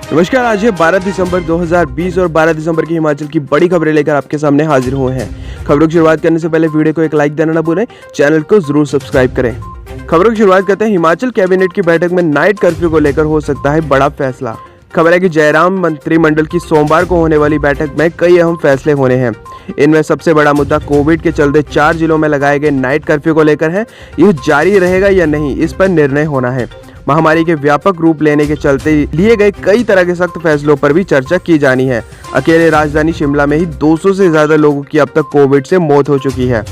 नमस्कार, आज है 12 दिसंबर 2020 और 12 दिसंबर की हिमाचल की बड़ी खबरें लेकर आपके सामने हाजिर हुए हैं। खबरों की शुरुआत करने से पहले वीडियो को एक लाइक देना ना भूलें, चैनल को जरूर सब्सक्राइब करें। खबरों की शुरुआत करते हैं। हिमाचल कैबिनेट की बैठक में नाइट कर्फ्यू को लेकर हो सकता है बड़ा फैसला। खबर है कि जयराम मंत्रिमंडल की सोमवार को होने वाली बैठक में कई अहम फैसले होने हैं। इनमें सबसे बड़ा मुद्दा कोविड के चलते 4 जिलों में लगाए गए नाइट कर्फ्यू को लेकर है। यह जारी रहेगा या नहीं, इस पर निर्णय होना है। महामारी के व्यापक रूप लेने के चलते लिए गए कई तरह के सख्त फैसलों पर भी चर्चा की जानी है। अकेले राजधानी शिमला में ही 200 से ज्यादा लोगों की अब तक कोविड से मौत हो चुकी है।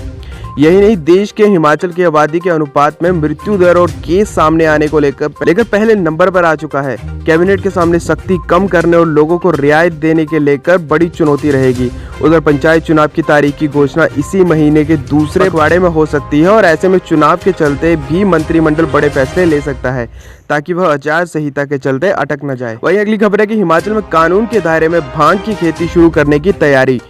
यही नहीं, देश के हिमाचल की आबादी के अनुपात में मृत्यु दर और केस सामने आने को लेकर पहले नंबर पर आ चुका है। कैबिनेट के सामने सख्ती कम करने और लोगों को रियायत देने के लेकर बड़ी चुनौती रहेगी। उधर पंचायत चुनाव की तारीख की घोषणा इसी महीने के दूसरे पखवाड़े में हो सकती है और ऐसे में चुनाव के चलते भी मंत्रिमंडल बड़े फैसले ले सकता है ताकि वह आचार संहिता के चलते अटक न जाए। वहीं अगली खबर है कि हिमाचल में कानून के दायरे में भांग की खेती शुरू करने की तैयारी।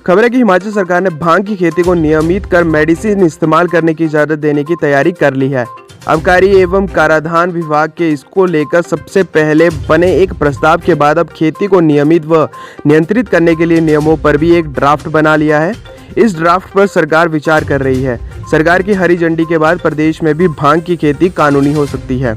खबर है कि हिमाचल सरकार ने भांग की खेती को नियमित कर मेडिसिन इस्तेमाल करने की इजाजत देने की तैयारी कर ली है। आबकारी एवं कराधान विभाग के इसको लेकर सबसे पहले बने एक प्रस्ताव के बाद अब खेती को नियमित व नियंत्रित करने के लिए नियमों पर भी एक ड्राफ्ट बना लिया है। इस ड्राफ्ट पर सरकार विचार कर रही है। सरकार की हरी झंडी के बाद प्रदेश में भी भांग की खेती कानूनी हो सकती है।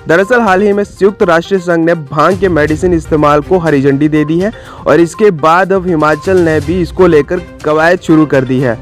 दरअसल हाल ही में संयुक्त राष्ट्र संघ ने भांग के मेडिसिन इस्तेमाल को हरी झंडी दे दी है और इसके बाद अब हिमाचल ने भी इसको लेकर कवायद शुरू कर दी है।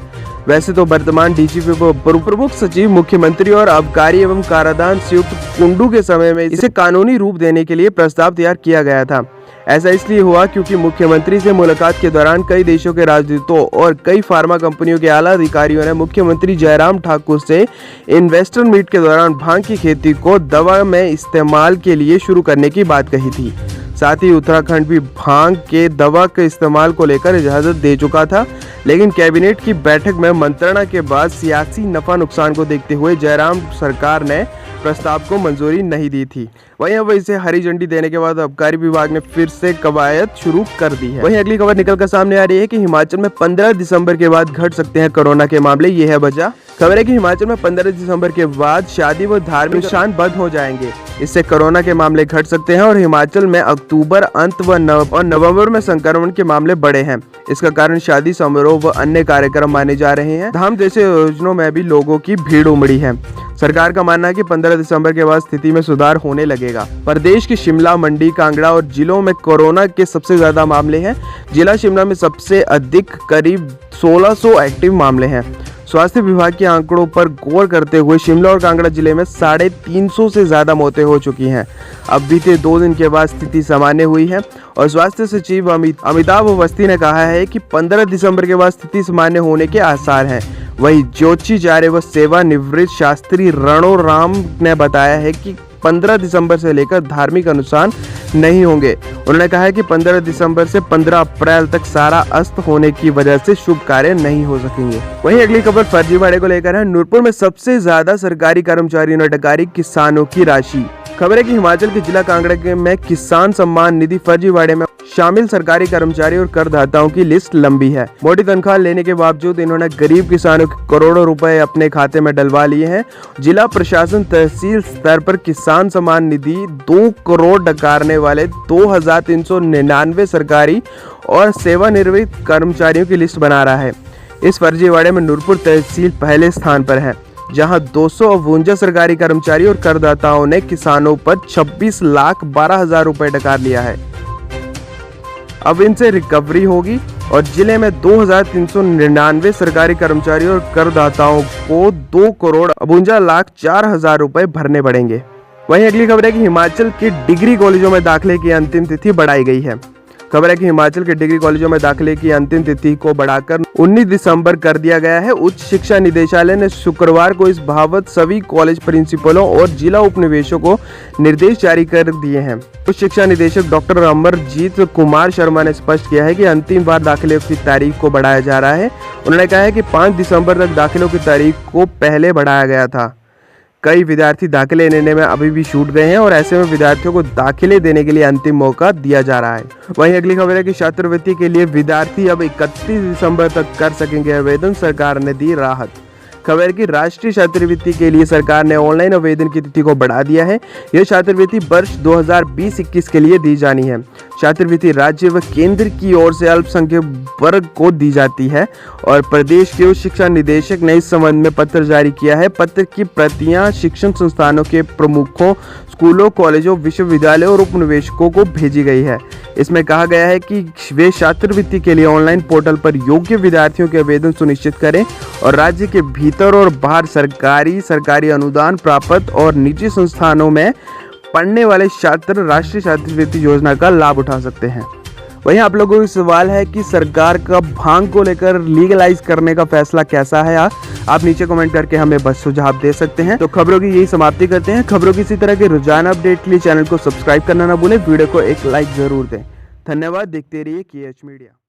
वैसे तो वर्तमान डीजीपी व प्रमुख सचिव मुख्यमंत्री और आबकारी एवं कराधान संयुक्त कुंडू के समय में इसे कानूनी रूप देने के लिए प्रस्ताव तैयार किया गया था। ऐसा इसलिए हुआ क्योंकि मुख्यमंत्री से मुलाकात के दौरान कई देशों के राजदूतों और कई फार्मा कंपनियों के आला अधिकारियों ने मुख्यमंत्री जयराम ठाकुर से इन्वेस्टर मीट के दौरान भांग की खेती को दवा में इस्तेमाल के लिए शुरू करने की बात कही थी। साथ ही उत्तराखंड भी भांग के दवा के इस्तेमाल को लेकर इजाजत दे चुका था, लेकिन कैबिनेट की बैठक में मंत्रणा के बाद सियासी नफा नुकसान को देखते हुए जयराम सरकार ने प्रस्ताव को मंजूरी नहीं दी थी। वहीं अब इसे हरी झंडी देने के बाद आबकारी विभाग ने फिर से कवायद शुरू कर दी है। वहीं अगली खबर निकलकर सामने आ रही है कि हिमाचल में 15 दिसंबर के बाद घट सकते हैं कोरोना के मामले। ये है वजह। खबर है कि हिमाचल में 15 दिसंबर के बाद शादी व धार्मिक अनुष्ठान बंद हो जाएंगे। इससे कोरोना के मामले घट सकते हैं और हिमाचल में अक्टूबर अंत व नवंबर में संक्रमण के मामले बढ़े हैं। इसका कारण शादी समारोह व अन्य कार्यक्रम माने जा रहे हैं। धाम जैसे योजनाओं में भी लोगों की भीड़ उमड़ी है। सरकार का मानना है कि 15 दिसंबर के बाद स्थिति में सुधार होने लगेगा। प्रदेश के शिमला, मंडी, कांगड़ा और जिलों में कोरोना के सबसे ज्यादा मामले हैं। जिला शिमला में सबसे अधिक करीब 1600 एक्टिव मामले हैं। स्वास्थ्य विभाग के आंकड़ों पर गौर करते हुए शिमला और कांगड़ा जिले में 350 से ज्यादा मौतें हो चुकी हैं। अब बीते 2 दिन के बाद स्थिति सामान्य हुई है और स्वास्थ्य सचिव अमिताभ अवस्थी ने कहा है कि 15 दिसंबर के बाद स्थिति सामान्य होने के आसार हैं। वहीं ज्योतिषाचार्य व सेवानिवृत्त शास्त्री रणो राम ने बताया है कि 15 दिसंबर से लेकर धार्मिक अनुष्ठान नहीं होंगे। उन्होंने कहा है कि 15 दिसंबर से 15 अप्रैल तक सारा अस्त होने की वजह से शुभ कार्य नहीं हो सकेंगे। वहीं अगली खबर फर्जीवाड़े को लेकर है। नूरपुर में सबसे ज्यादा सरकारी कर्मचारियों ने डकारी किसानों की राशि। खबर है कि हिमाचल के जिला कांगड़ा में किसान सम्मान निधि फर्जीवाड़े में शामिल सरकारी कर्मचारी और करदाताओं की लिस्ट लंबी है। मोटी तनख्वाह लेने के बावजूद इन्होंने गरीब किसानों के करोड़ों रुपए अपने खाते में डलवा लिए हैं। जिला प्रशासन तहसील स्तर पर किसान सम्मान निधि 2 करोड़ डकारने वाले 2399 सरकारी और सेवानिवृत्त कर्मचारियों की लिस्ट बना रहा है। इस फर्जीवाड़े में नूरपुर तहसील पहले स्थान पर है, जहां 252 सरकारी कर्मचारी और करदाताओं ने किसानों पर 26,12,000 रुपए डकार लिया है। अब इनसे रिकवरी होगी और जिले में 2399 सरकारी कर्मचारी और करदाताओं को 2,52,04,000 रुपए भरने पड़ेंगे। वहीं अगली खबर है कि हिमाचल के डिग्री कॉलेजों में दाखिले की अंतिम तिथि बढ़ाई गई है। खबर है कि हिमाचल के डिग्री कॉलेजों में दाखिले की अंतिम तिथि को बढ़ाकर 19 दिसंबर कर दिया गया है। उच्च शिक्षा निदेशालय ने शुक्रवार को इस बाबत सभी कॉलेज प्रिंसिपलों और जिला उपनिवेशकों को निर्देश जारी कर दिए हैं। उच्च शिक्षा निदेशक डॉक्टर अमरजीत कुमार शर्मा ने स्पष्ट किया है कि अंतिम बार दाखिले की तारीख को बढ़ाया जा रहा है। उन्होंने कहा है कि 5 दिसंबर तक दाखिलों की तारीख को पहले बढ़ाया गया था। कई विद्यार्थी दाखिले लेने में अभी भी छूट गए हैं और ऐसे में विद्यार्थियों को दाखिले देने के लिए अंतिम मौका दिया जा रहा है। वहीं अगली खबर है कि छात्रवृत्ति के लिए विद्यार्थी अब 31 दिसंबर तक कर सकेंगे आवेदन, सरकार ने दी राहत। खबर है कि राष्ट्रीय छात्रवृत्ति के लिए सरकार ने ऑनलाइन आवेदन की तिथि को बढ़ा दिया है। यह छात्रवृत्ति वर्ष 2020-21 के लिए दी जानी है। छात्रवृत्ति राज्य व केंद्र की ओर से अल्पसंख्यक वर्ग को दी जाती है और प्रदेश के उच्च शिक्षा निदेशक ने इस संबंध में पत्र जारी किया है। पत्र की प्रतियां शिक्षण संस्थानों के प्रमुखों, स्कूलों, कॉलेजों, विश्वविद्यालयों और उपनिवेशकों को भेजी गई है। इसमें कहा गया है कि वे छात्रवृत्ति के लिए ऑनलाइन पोर्टल पर योग्य विद्यार्थियों के आवेदन सुनिश्चित करें और राज्य के भीतर और बाहर सरकारी अनुदान प्राप्त और निजी संस्थानों में पढ़ने वाले छात्र राष्ट्रीय छात्रवृत्ति योजना का लाभ उठा सकते हैं। वहीं आप लोगों का सवाल है कि सरकार का भांग को लेकर लीगलाइज करने का फैसला कैसा है। आप नीचे कमेंट करके हमें बस सुझाव दे सकते हैं। तो खबरों की यही समाप्ति करते हैं। खबरों की इसी तरह के रोजाना अपडेट के लिए चैनल को सब्सक्राइब करना ना भूलें। वीडियो को एक लाइक जरूर दें। धन्यवाद। देखते रहिए KH मीडिया।